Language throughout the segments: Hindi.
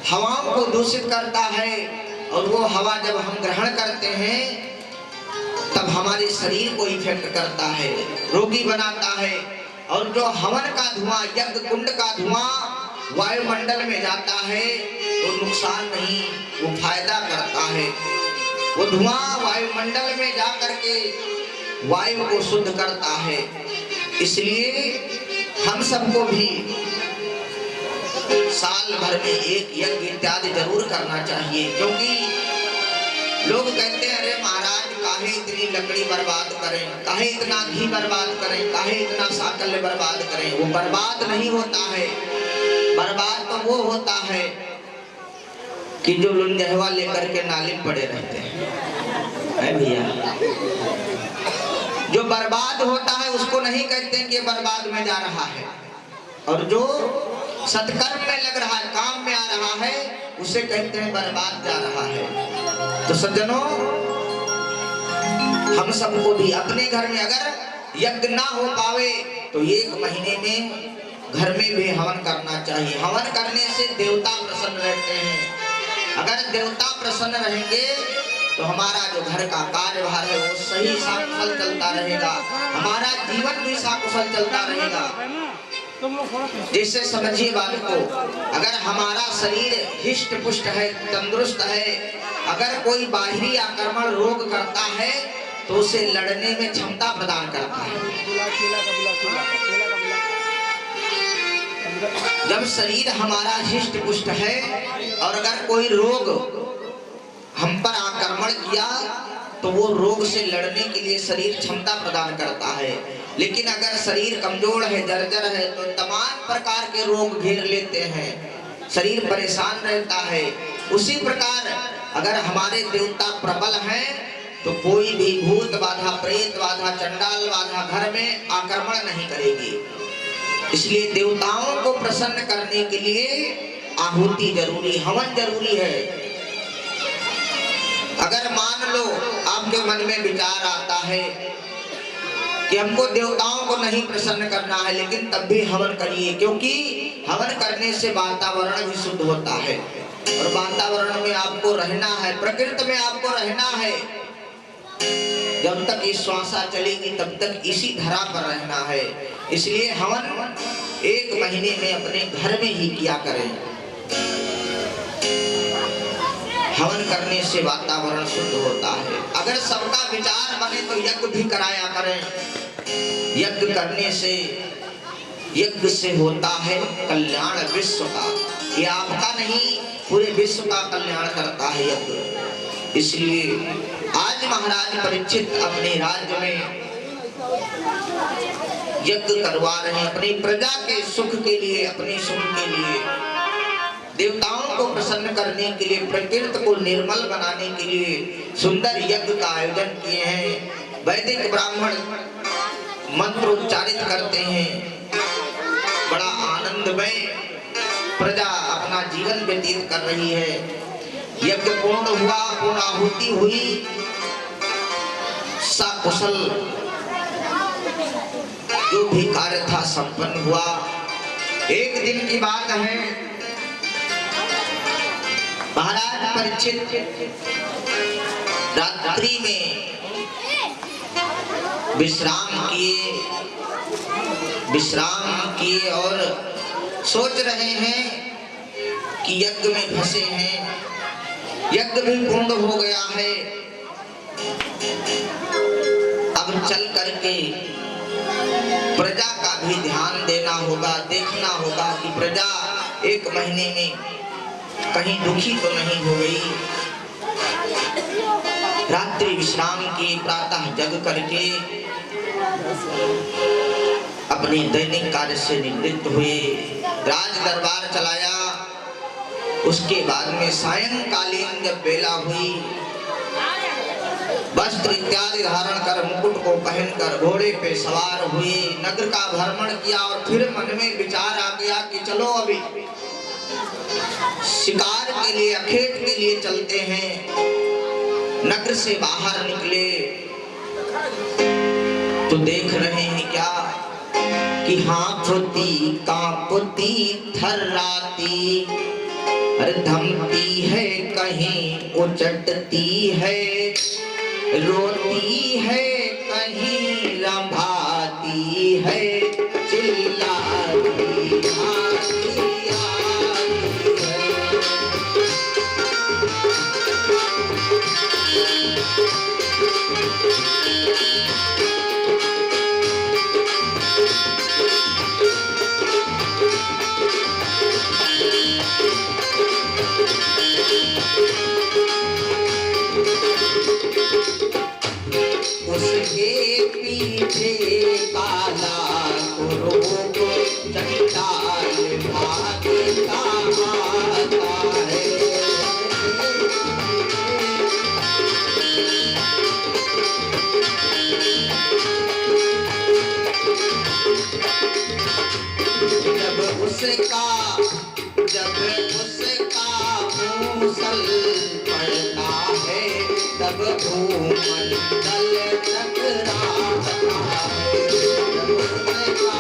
हवाओं को दूषित करता है और वो हवा जब हम ग्रहण करते हैं तब हमारे शरीर को इफेक्ट करता है, रोगी बनाता है। और जो हवन का धुआं, यज्ञ कुंड का धुआं वायुमंडल में जाता है तो नुकसान नहीं, वो फायदा करता है। वो धुआं वायुमंडल में जाकर के वायु को शुद्ध करता है। इसलिए हम सबको भी साल भर में एक यज्ञ इत्यादि जरूर करना चाहिए। क्योंकि लोग कहते हैं अरे महाराज काहे इतनी लकड़ी बर्बाद करें, काहे इतना घी बर्बाद करें, काहे इतना साकल्य बर्बाद करें। वो बर्बाद नहीं होता है, बर्बाद तो वो होता है कि जो लुंजहवा लेकर के नाले पड़े रहते हैं भैया। जो बर्बाद होता है उसको नहीं कहते हैं कि बर्बाद में जा रहा है, और जो सत्कर्म में लग रहा है, काम में आ रहा है, उसे कहते हैं बर्बाद जा रहा है। तो सज्जनों, हम सबको भी अपने घर में अगर यज्ञ ना हो पावे तो 1 महीने में घर में भी हवन करना चाहिए। हवन करने से देवता प्रसन्न रहते हैं। अगर देवता प्रसन्न रहेंगे तो हमारा जो घर का कार्यभार है वो सही साकुशल चलता रहेगा, हमारा जीवन भी साकुशल चलता रहेगा। जैसे समझिए बात को, अगर हमारा शरीर हिष्ट पुष्ट है, तंदुरुस्त है, अगर कोई बाहरी आक्रमण रोग करता है तो उसे लड़ने में क्षमता प्रदान करता है। जब शरीर हमारा हिष्ट पुष्ट है और अगर कोई रोग हम पर आक्रमण किया तो वो रोग से लड़ने के लिए शरीर क्षमता प्रदान करता है। लेकिन अगर शरीर कमजोर है, जर्जर है, तो तमाम प्रकार के रोग घेर लेते हैं, शरीर परेशान रहता है। उसी प्रकार अगर हमारे देवता प्रबल हैं तो कोई भी भूत बाधा, प्रेत बाधा, चंडाल बाधा घर में आक्रमण नहीं करेगी। इसलिए देवताओं को प्रसन्न करने के लिए आहुति जरूरी, हवन जरूरी है। अगर मान लो आपके मन में विचार आता है कि हमको देवताओं को नहीं प्रसन्न करना है, लेकिन तब भी हवन करिए, क्योंकि हवन करने से वातावरण भी शुद्ध होता है और वातावरण में आपको रहना है, प्रकृति में आपको रहना है। जब तक ये श्वासा चलेगी तब तक इसी धरा पर रहना है। इसलिए हवन 1 महीने में अपने घर में ही किया करें। हवन करने से वातावरण शुद्ध होता है। अगर सबका विचार बने तो यज्ञ भी कराया करें। यज्ञ करने से, यज्ञ से होता है कल्याण विश्व का। ये आपका नहीं, पूरे विश्व का कल्याण करता है यज्ञ। इसलिए आज महाराज परीक्षित अपने राज्य में यज्ञ करवा रहे हैं, अपनी प्रजा के सुख के लिए, अपने सुख के लिए, देवताओं को प्रसन्न करने के लिए, प्रकृति को निर्मल बनाने के लिए सुंदर यज्ञ का आयोजन किए हैं। वैदिक ब्राह्मण मंत्र उच्चारित करते हैं, बड़ा आनंदमय प्रजा अपना जीवन व्यतीत कर रही है। यज्ञ पूर्ण हुआ, पूर्णाहुति हुई, सकुशल जो भी कार्य था संपन्न हुआ। एक दिन की बात है, महाराज परीक्षित रात्रि में विश्राम किए और सोच रहे हैं कि यज्ञ में फंसे हैं, यज्ञ भी पूर्ण हो गया है, अब चल करके प्रजा का भी ध्यान देना होगा, देखना होगा कि प्रजा 1 महीने में कहीं दुखी तो नहीं हो गई। रात्रि विश्राम की, प्रातः जग करके अपने दैनिक कार्य से निवृत्त हुए, राज दरबार चलाया। उसके बाद में सायंकालीन जब बेला हुई, वस्त्र इत्यादि धारण कर, मुकुट को पहनकर घोड़े पे सवार हुए, नगर का भ्रमण किया और फिर मन में विचार आ गया कि चलो अभी शिकार के लिए, अखेट के लिए चलते हैं। नगर से बाहर निकले तो देख रहे हैं क्या कि हाफती कांपती थर्राती अरे धमती है कहीं उचटती है, रोती है कहीं रंभाती है, चिल्लाती आती उसके पीछे काला कुरूप चंडाल भागता आता है। जब उसका मूसल पड़ता है, तब भूमंडल टकराता है। जब उसका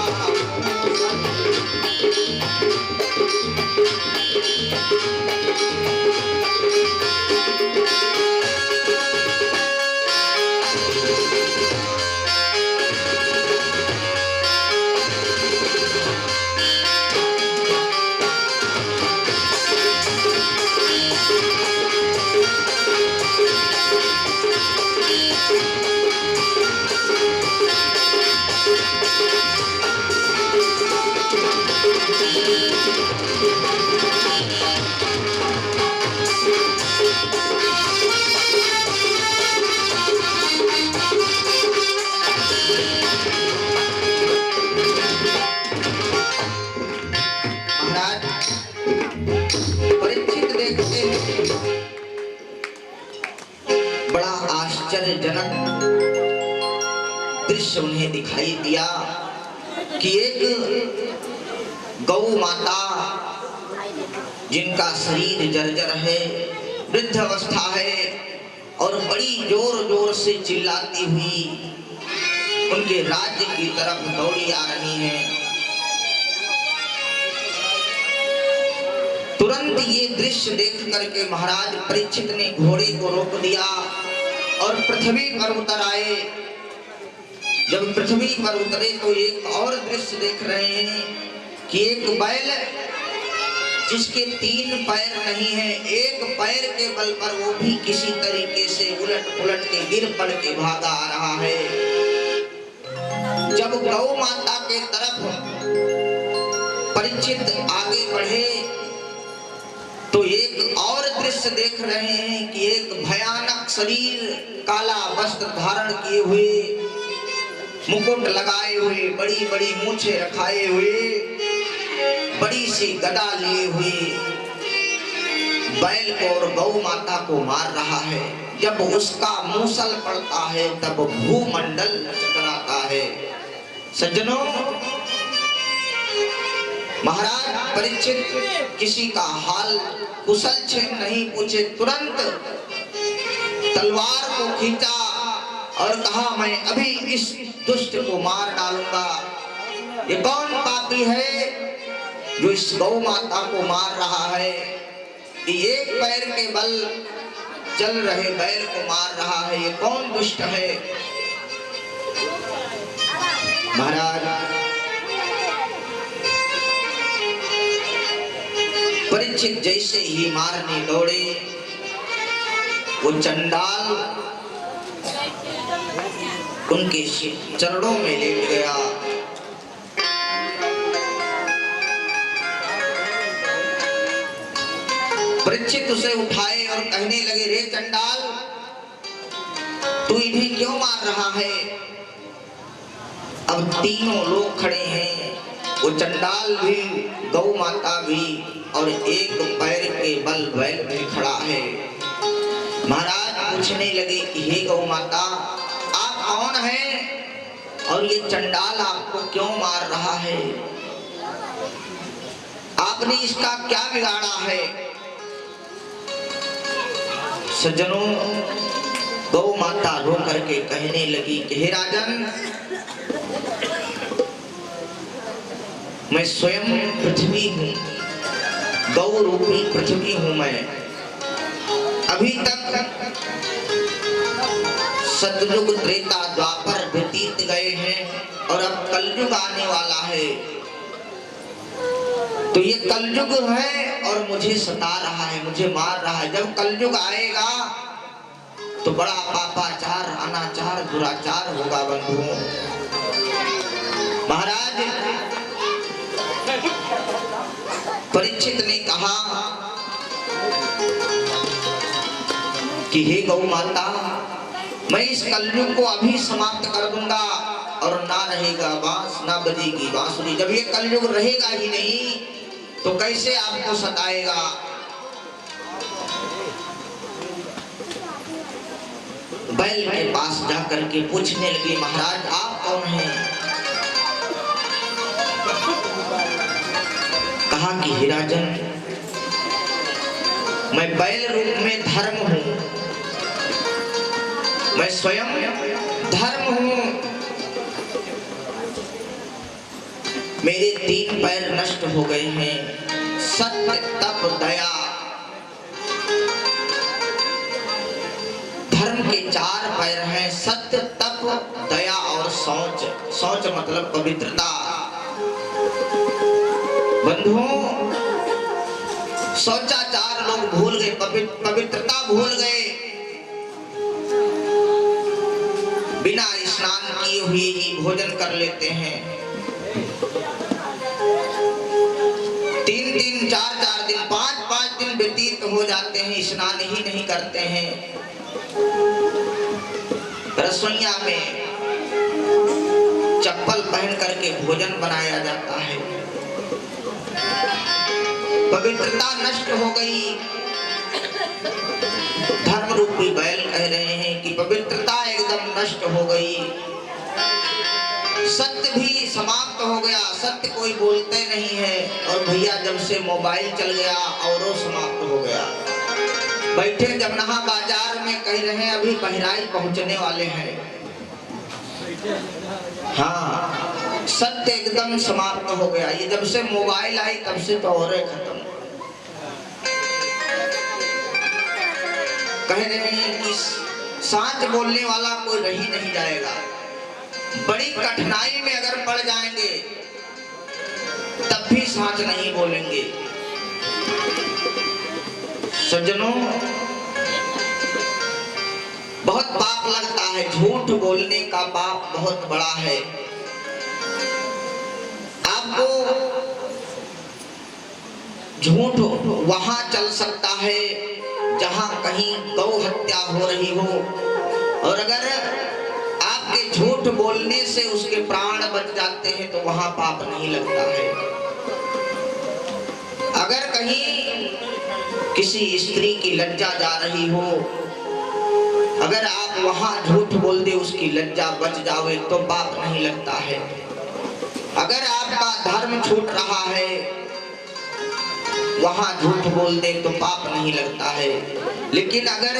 बड़ा आश्चर्यजनक दृश्य उन्हें दिखाई दिया कि एक गौ माता जिनका शरीर जर्जर है, वृद्ध अवस्था है और बड़ी जोर जोर से चिल्लाती हुई उनके राज्य की तरफ दौड़ी आ रही है। तुरंत ये दृश्य देख करके महाराज परीक्षित ने घोड़े को रोक दिया और पृथ्वी पर उतर आए। जब पृथ्वी पर उतरे तो एक और दृश्य देख रहे हैं कि एक बैल जिसके 3 पैर नहीं है, एक पैर के बल पर वो भी किसी तरीके से उलट पुलट के गिर पड़ के भागा आ रहा है। जब गौ माता के तरफ परीक्षित आगे बढ़े तो एक और दृश्य देख रहे हैं कि एक भयानक शरीर, काला वस्त्र धारण किए हुए, मुकुट लगाए हुए, बड़ी बड़ी मूछें रखाए हुए, बड़ी सी गदा लिए हुए बैल को और गौ माता को मार रहा है। जब उसका मूसल पड़ता है तब भूमंडल चकराता है। सज्जनों, महाराज परीक्षित किसी का हाल कुशल क्षेम नहीं पूछे, तुरंत तलवार को खींचा और कहा, मैं अभी इस दुष्ट को मार डालूंगा। ये कौन पापी है जो इस गौ माता को मार रहा है, कि एक पैर के बल चल रहे बैल को मार रहा है, ये कौन दुष्ट है? महाराज परीक्षित जैसे ही मारने दौड़े, वो चंडाल उनके चरणों में लेट गया। परीक्षित उसे उठाए और कहने लगे, रे चंडाल, तू इन्हें क्यों मार रहा है? अब तीनों लोग खड़े हैं, वो चंडाल भी, गौ माता भी और एक पैर के बल बैल भी खड़ा है। महाराज पूछने लगे कि हे गौ माता, आप कौन हैं और ये चंडाल आपको क्यों मार रहा है? आपने इसका क्या बिगाड़ा है? सज्जनों, गौ माता रो करके कहने लगी कि हे राजन, मैं स्वयं पृथ्वी हूँ, गौ रूपी पृथ्वी हूं मैं। अभी तक सतयुग त्रेता द्वापर व्यतीत गए हैं और अब कलयुग आने वाला है। तो ये कलयुग है और मुझे सता रहा है, मुझे मार रहा है। जब कलयुग आएगा तो बड़ा पापाचार, अनाचार, दुराचार होगा बंधुओं। महाराज परीक्षित ने कहा कि हे गौ माता, मैं इस कलयुग को अभी समाप्त कर दूंगा और ना रहेगा बांस, ना बजेगी बांसुरी। जब ये कलयुग रहेगा ही नहीं तो कैसे आपको सताएगा। बैल के पास जाकर के पूछने लगी, महाराज आप कौन हैं? कहा कि हे राजन, मैं बैल रूप में धर्म हूं, मैं स्वयं धर्म हूं। मेरे 3 पैर नष्ट हो गए हैं, सत्य तप दया। धर्म के 4 पैर हैं, सत्य तप दया और शौच। शौच मतलब पवित्रता। बंधुओं, शौचाचार लोग भूल गए, पवित्रता भूल गए। बिना स्नान किए हुए ही भोजन कर लेते हैं। 3-3, 4-4 दिन, 5-5 दिन व्यतीत हो जाते हैं, स्नान ही नहीं करते हैं। रसोइया में चप्पल पहन करके भोजन बनाया जाता है। पवित्रता नष्ट हो गई। धर्म रूपी बैल कह रहे हैं कि पवित्रता एकदम नष्ट हो गई, सत्य भी समाप्त हो गया, सत्य कोई बोलते नहीं है। और भैया जब से मोबाइल चल गया और वो समाप्त हो गया। बैठे जमनहा बाजार में कह रहे हैं अभी बहराइच पहुंचने वाले हैं। हाँ, सत्य एकदम समाप्त हो गया। ये जब से मोबाइल आई तब से तो और खत्म। कह रहे हैं कि सच बोलने वाला कोई रही नहीं जाएगा। बड़ी कठिनाई में अगर पड़ जाएंगे तब भी सच नहीं बोलेंगे। सज्जनों, बहुत पाप लगता है, झूठ बोलने का पाप बहुत बड़ा है। आपको झूठ वहां चल सकता है जहां कहीं गौ हत्या हो रही हो, और अगर आपके झूठ बोलने से उसके प्राण बच जाते हैं तो वहां पाप नहीं लगता है। अगर कहीं किसी स्त्री की लज्जा जा रही हो, अगर आप वहां झूठ बोल दे उसकी लज्जा बच जावे तो पाप नहीं लगता है। अगर आपका धर्म छूट रहा है वहां झूठ बोल दे तो पाप नहीं लगता है। लेकिन अगर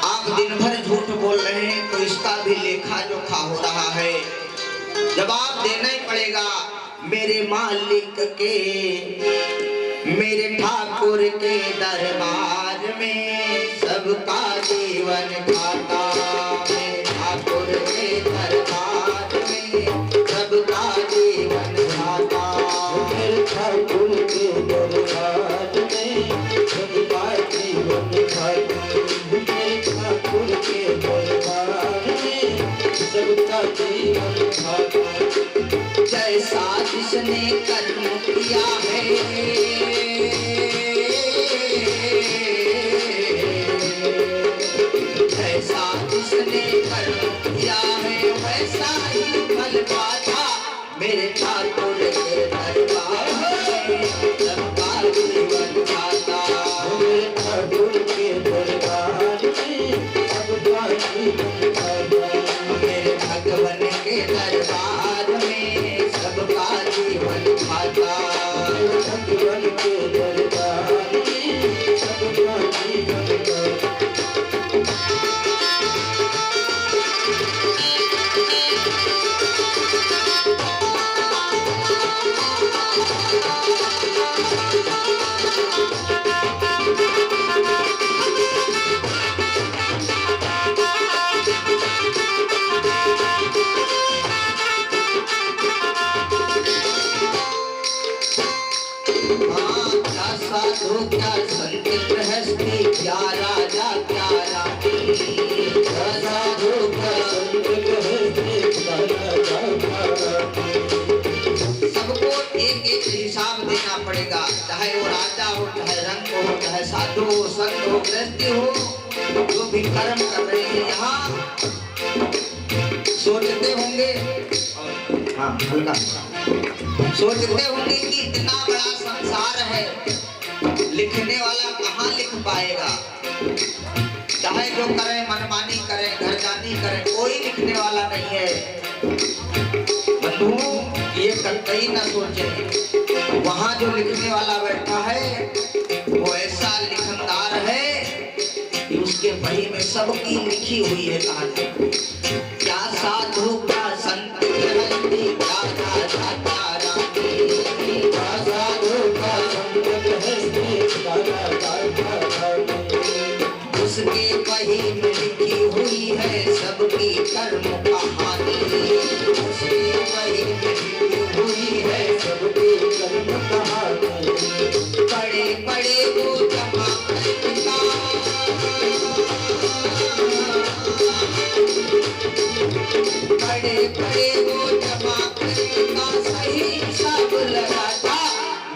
आप दिन भर झूठ बोल रहे हैं तो इसका भी लेखा जोखा हो रहा है। जवाब देना ही पड़ेगा। मेरे मालिक के, मेरे ठाकुर के दरबार में सबका जीवन खाता। मेरे ठाकुर के दरबार में सबका जीवन खाता। मेरे ठाकुर के दरबार में सबका जीवन खाता। मेरे ठाकुर के दरबार में सबका जीवन खाता। जैसा जिसने कर्म किया है, जैसा जिसने साधु क्या संत गृहस्थी, क्या राजा क्या रानी, क्या साधु क्या संत गृहस्थी, क्या राजा क्या रानी। सबको एक एक हिसाब देना पड़ेगा, चाहे वो राजा हो, चाहे रंग हो, चाहे साधु हो, संत हो, गृहस्थी हो, जो भी कर्म कर रहे हैं यहाँ सोचते होंगे, हाँ हल्का सोचते होंगे कि इतना बड़ा संसार है, लिखने वाला कहाँ लिख पाएगा, चाहे जो करे मनमानी करे, घर जानी करे, कोई लिखने वाला नहीं है। बंधु ये कतई न सोचे, वहाँ जो लिखने वाला बैठा है वो ऐसा लिखनदार है कि उसके बही में सबकी लिखी हुई है कहानी। क्या साधु क्या संत गृहस्थी, क्या राजा क्या रानी, क्या साधु क्या संत गृहस्थी, क्या राजा क्या रानी। उसके बही में लिखी हुई है सबकी कर्म कहानी, उसके बही में लिखी हुई है सबकी कर्म कहानी। बड़े बड़े वो जमा करता, बड़े बड़े वो जमा करता, सही सब लगाता,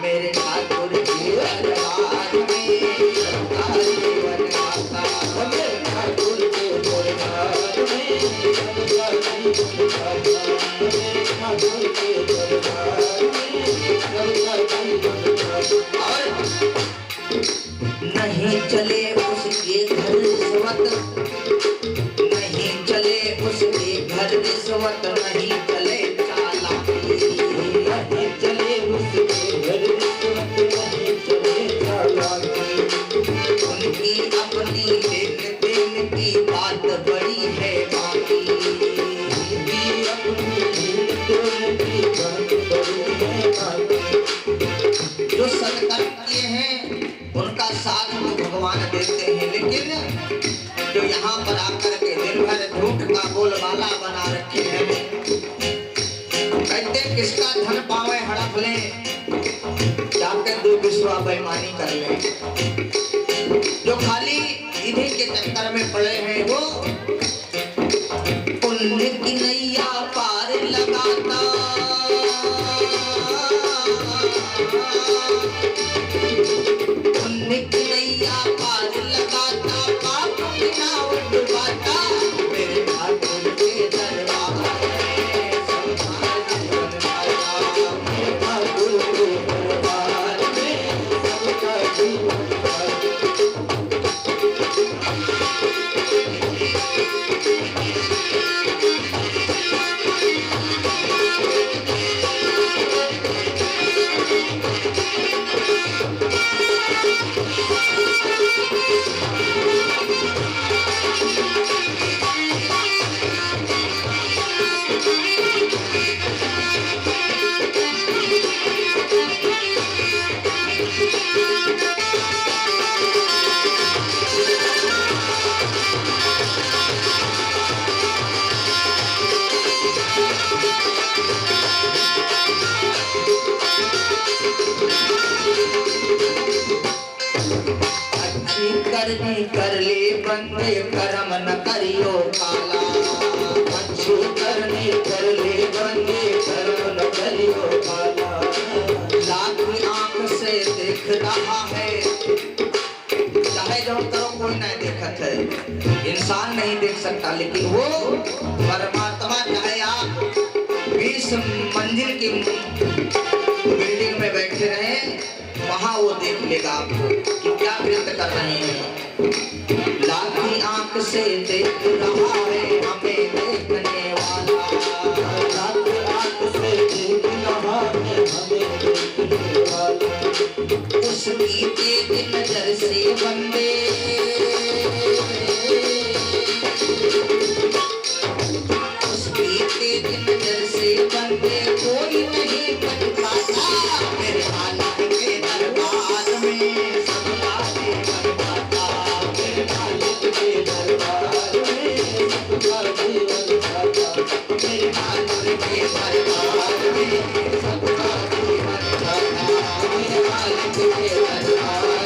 मेरे ठाकुर के दरबार में सबका जीवन गाता, मेरे ठाकुर के दरबार में सबका जीवन गाता, मेरे ठाकुर के दरबार में सबका जीवन गाता। और नहीं चले उसके घर रिश्वत, नहीं चले उसके घर रिश्वत, नहीं चले चालाकी, नहीं चले उसके घर रिश्वत, नहीं चले चालाकी। उनकी अपनी लेन देन की बात बड़ी है बाकी, उनकी अपनी लेन देन की बात बड़ी है बाकी। जो सत्कर्म किए हैं उनका साथ तो भगवान देते हैं, लेकिन जो यहाँ पर आकर के दिन भर झूठ का बोलबाला बना रखे हैं, कहते किसका धन पावे हड़प ले, जाकर दो विश्वा बेईमानी कर ले। जो खाली इन्हीं के चक्कर में पड़े हैं वो पुण्य की नैया पार लगाता, पुण्य की नैया पार लगाता, पाप की नाव डुबाता, मेरे ठाकुर के दरबार में सबका जीवन गाता, मेरे ठाकुर के दरबार में सबका जीवन गाता। करनी कर ले बंदे कर्म न करियो काला, अच्छी करनी कर ले बंदे कर्म न करियो काला। लाख आंख से देख रहा है, चाहे जो करो कोई नहीं देखत है, इंसान नहीं देख सकता, लेकिन वो परमात्मा चाहे आप 20 मंजिल की बिल्डिंग में बैठे रहे, वहां वो देख लेगा आपको कि क्या कृत्य कर रहे हैं। लाखी आंख से देख रहा है हमें देखने वाला, लाखी आंख से देख रहा है हमें देखने वाला। उसकी तेज नजर से बंदे, उसकी तेज नजर से बंदे कोई नहीं बच पाता, मेरे मालिक के दरबार में सबका जीवन गाता, मेरे मालिक के दरबार में सबका जीवन गाता, मेरे मालिक के दरबार में सबका जीवन गाता, मेरे मालिक के दरबार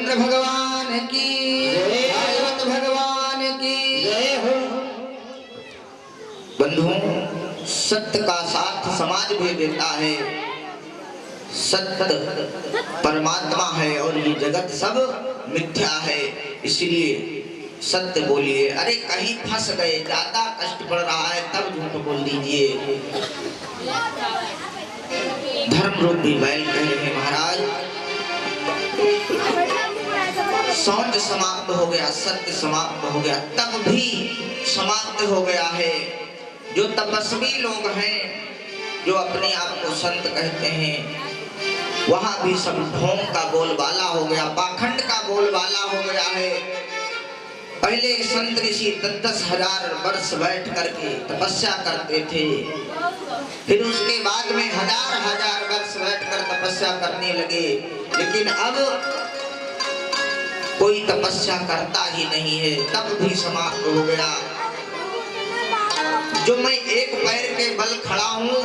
रामचंद्र भगवान की, भागवत भगवान की जय हो। बंधुओं, सत्य का साथ समाज भी देता है। सत्य परमात्मा है और ये जगत सब मिथ्या है, इसलिए सत्य बोलिए। अरे कहीं फंस गए, ज्यादा कष्ट पड़ रहा है, तब झूठ बोल दीजिए। धर्म रूपी बैल कह रहे हैं महाराज, सौंज समाप्त हो गया, सत्य समाप्त हो गया, तब भी समाप्त हो गया है। जो तपस्वी लोग हैं, जो अपने आप को संत कहते हैं, वहां भी सब ढोंग का बोलबाला हो गया, पाखंड का बोलबाला हो गया है। पहले संत ऋषि 10-10 हजार वर्ष बैठ करके तपस्या करते थे, फिर उसके बाद में हजार वर्ष बैठकर तपस्या करने लगे, लेकिन अब कोई तपस्या करता ही नहीं है, तब भी समाप्त हो गया। जो मैं एक पैर के बल खड़ा हूँ,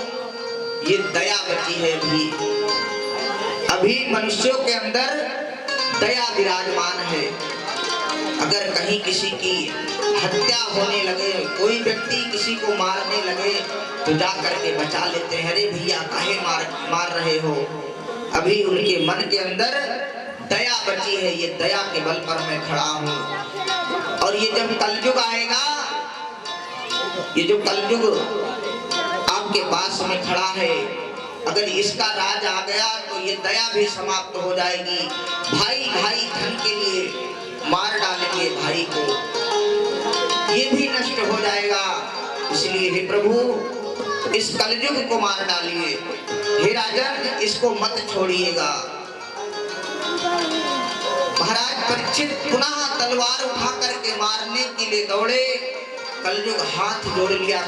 ये दया बची है। अभी मनुष्यों के अंदर दया विराजमान है। अगर कहीं किसी की हत्या होने लगे, कोई व्यक्ति किसी को मारने लगे, तो जा करके बचा लेते हैं, अरे भैया काहे मार रहे हो। अभी उनके मन के अंदर दया बची है, ये दया के बल पर मैं खड़ा हूँ। और ये जब कलयुग आएगा, ये जो कलयुग आपके पास में खड़ा है, अगर इसका राज आ गया तो ये दया भी समाप्त हो जाएगी। भाई भाई धन के लिए मार डालेंगे भाई को, ये भी नष्ट हो जाएगा। इसलिए हे प्रभु, इस कलयुग को मार डालिए, हे राजन इसको मत छोड़िएगा। महाराज परीक्षित पुनः तलवार उठा करके मारने के लिए दौड़े, कलयुग हाथ जोड़ लिया।